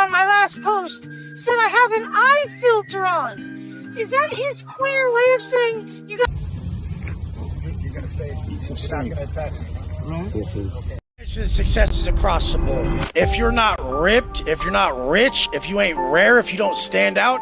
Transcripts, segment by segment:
on my last post said I have an eye filter on. Is that his queer way of saying you're gonna stay? You're not gonna attack me, right? This is. Success is across the board. If you're not ripped, if you're not rich, if you ain't rare, if you don't stand out.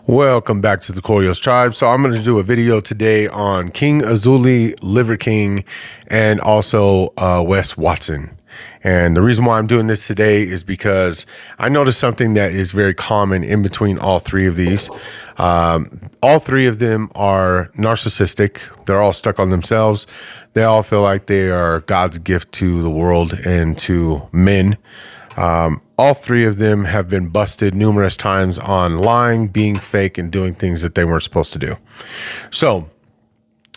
Welcome back to the Koyos Tribe. So I'm going to do a video today on King Azoulay, Liver King, and also Wes Watson. And the reason why I'm doing this today is because I noticed something that is very common in between all three of these. All three of them are narcissistic. They're all stuck on themselves. They all feel like they are God's gift to the world and to men. All three of them have been busted numerous times on lying, being fake, and doing things that they weren't supposed to do. So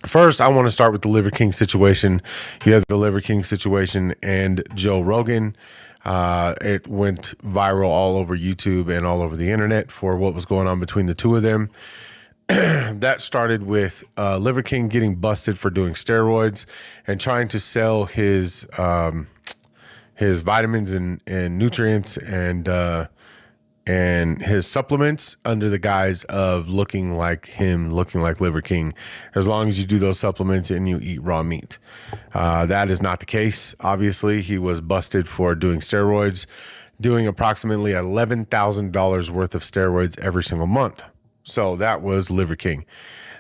first, I want to start with the Liver King situation. You have the Liver King situation and Joe Rogan. It went viral all over YouTube and all over the internet for what was going on between the two of them. That started with Liver King getting busted for doing steroids and trying to sell his vitamins and nutrients and his supplements under the guise of looking like Liver King, as long as you do those supplements and you eat raw meat. That is not the case. Obviously, he was busted for doing steroids, doing approximately $11,000 worth of steroids every single month. So that was Liver King.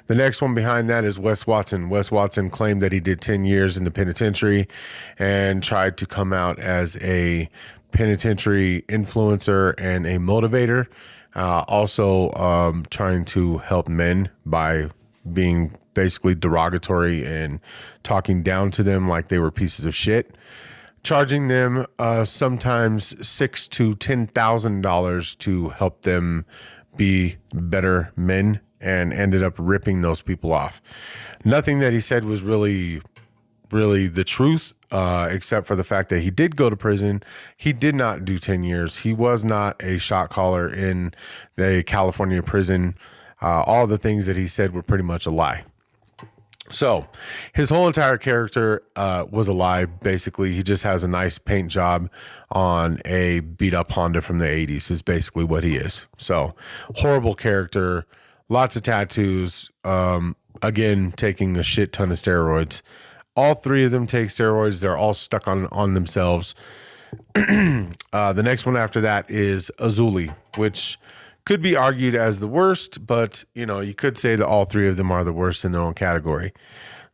The next one behind that is Wes Watson. Wes Watson claimed that he did 10 years in the penitentiary and tried to come out as a penitentiary influencer and a motivator. Also trying to help men by being basically derogatory and talking down to them like they were pieces of shit. Charging them sometimes $6,000 to $10,000 to help them be better men, and ended up ripping those people off. Nothing that he said was really the truth, except for the fact that he did go to prison. He did not do 10 years. He was not a shot caller in the California prison. All the things that he said were pretty much a lie. So his whole entire character was a lie. Basically, he just has a nice paint job on a beat up Honda from the 80s is basically what he is. So horrible character. Lots of tattoos, again, taking a shit ton of steroids. All three of them take steroids. They're all stuck on themselves. The next one after that is Azoulay, which could be argued as the worst, but you know, you could say that all three of them are the worst in their own category.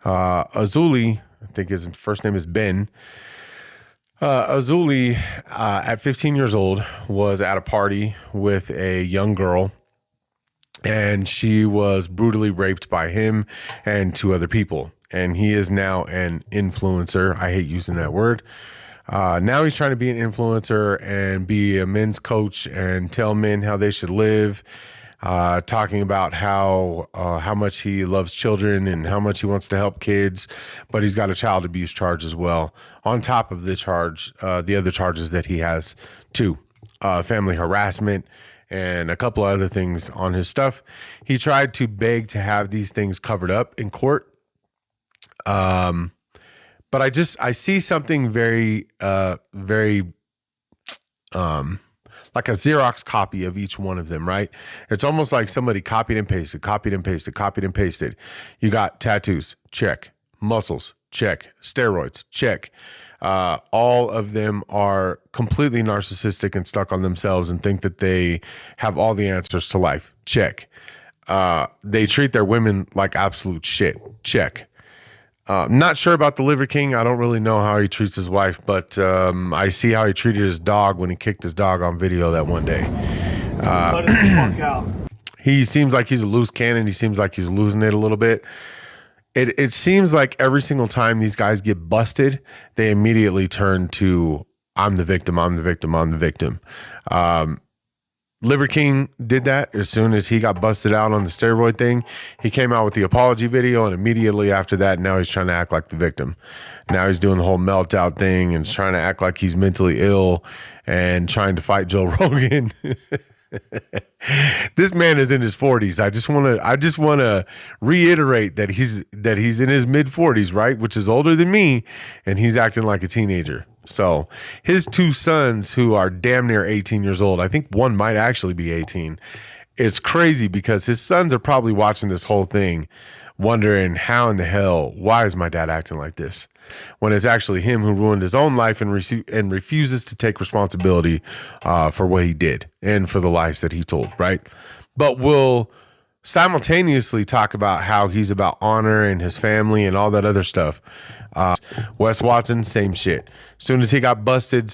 Azoulay, I think his first name is Ben. Azoulay, at 15 years old, was at a party with a young girl, and she was brutally raped by him and two other people. And he is now an influencer. I hate using that word. Now he's trying to be an influencer and be a men's coach and tell men how they should live. Talking about how much he loves children and how much he wants to help kids, but he's got a child abuse charge as well. On top of the charge, the other charges that he has too, family harassment, and a couple of other things on his stuff. He tried to beg to have these things covered up in court. But I see something very like a Xerox copy of each one of them, right? It's almost like somebody copied and pasted. You got tattoos, check. Muscles, check. Steroids, check. All of them are completely narcissistic and stuck on themselves and think that they have all the answers to life. Check. They treat their women like absolute shit. Check. Not sure about the Liver King. I don't really know how he treats his wife, but I see how he treated his dog when he kicked his dog on video that one day. Cut it the fuck out. He seems like he's a loose cannon. He seems like he's losing it a little bit. It seems like every single time these guys get busted, they immediately turn to, I'm the victim, I'm the victim, I'm the victim. Liver King did that as soon as he got busted out on the steroid thing. He came out with the apology video, and immediately after that, now he's trying to act like the victim. Now he's doing the whole meltdown thing and trying to act like he's mentally ill and trying to fight Joe Rogan. This man is in his 40s. I just want to reiterate that he's in his mid 40s, right? Which is older than me, and he's acting like a teenager. So his two sons, who are damn near 18 years old, I think one might actually be 18. It's crazy because his sons are probably watching this whole thing wondering how in the hell, why is my dad acting like this? When it's actually him who ruined his own life and refuses to take responsibility for what he did and for the lies that he told, right? But we'll simultaneously talk about how he's about honor and his family and all that other stuff. Wes Watson, same shit. As soon as he got busted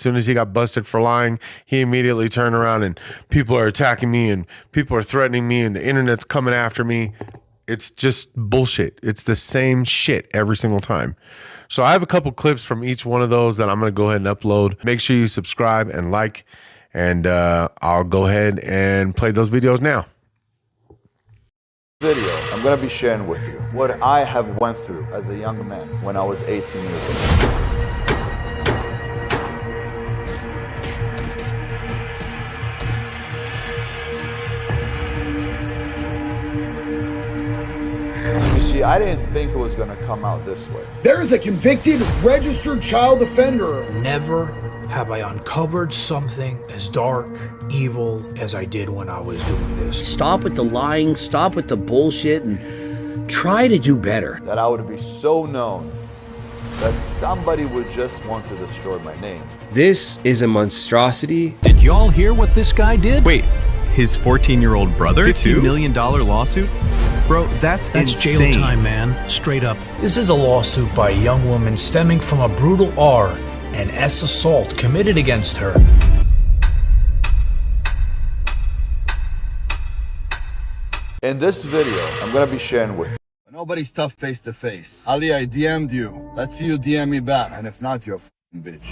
for lying, he immediately turned around and people are attacking me and people are threatening me and the internet's coming after me. It's just bullshit. It's the same shit every single time. So I have a couple clips from each one of those that I'm going to go ahead and upload. Make sure you subscribe and like, and I'll go ahead and play those videos now. Video I'm going to be sharing with you what I have went through as a young man when I was 18 years old. You see, I didn't think it was going to come out this way. There is a convicted, registered child offender. Never have I uncovered something as dark, evil as I did when I was doing this. Stop with the lying, stop with the bullshit, and try to do better. That I would be so known that somebody would just want to destroy my name. This is a monstrosity. Did y'all hear what this guy did? Wait, his 14-year-old brother $50 million lawsuit? Bro, that's jail insane. time, man. Straight up. This is a lawsuit by a young woman stemming from a brutal R and S assault committed against her. In this video, I'm gonna be sharing with you. Nobody's tough face to face. Ali, I DM'd you. Let's see you DM me back. And if not, you're a f***ing bitch.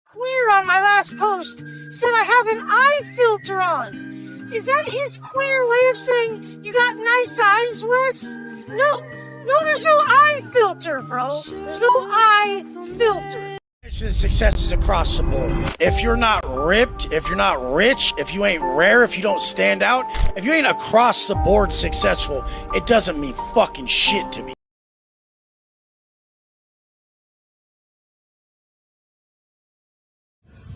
Queer on my last post said I have an eye filter on. Is that his queer way of saying you got nice eyes, Wes? No, there's no eye filter, bro. There's no eye filter. Success is across the board. If you're not ripped, if you're not rich, if you ain't rare, if you don't stand out, if you ain't across the board successful, it doesn't mean fucking shit to me.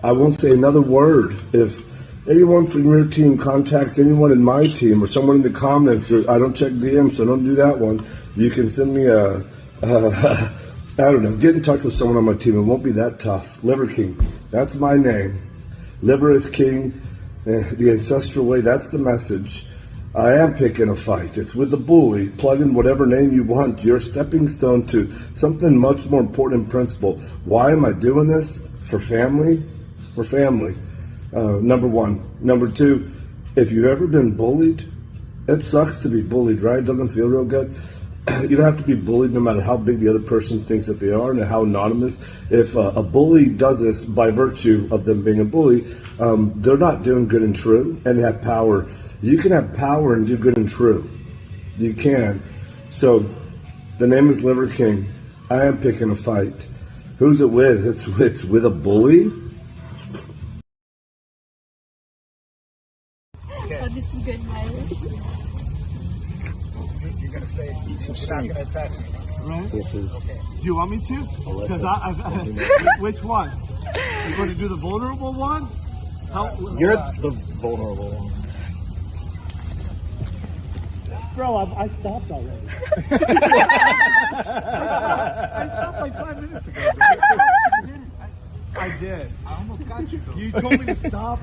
I won't say another word. If anyone from your team contacts anyone in my team or someone in the comments, or I don't check DMs, so don't do that one. You can send me I don't know, get in touch with someone on my team. It won't be that tough. Liver King, that's my name. Liver is king, the ancestral way, that's the message. I am picking a fight. It's with the bully. Plug in whatever name you want. Your stepping stone to something much more important in principle. Why am I doing this? For family? For family. Number one. Number two, if you've ever been bullied, it sucks to be bullied, right? It doesn't feel real good. You don't have to be bullied no matter how big the other person thinks that they are and how anonymous. If a bully does this by virtue of them being a bully, they're not doing good and true, and they have power. You can have power and do good and true. You can. So the name is Liver King. I am picking a fight. Who's it with? It's with a bully? Oh, this is good, Myra. You're gonna stay. Eat some steak. You're not gonna attack me, right? This is. Okay. Do you want me to? Because which one? You're going to do the vulnerable one? You're the vulnerable one. Bro, I stopped already. I stopped like 5 minutes ago. I did. I almost got you. You told me to stop.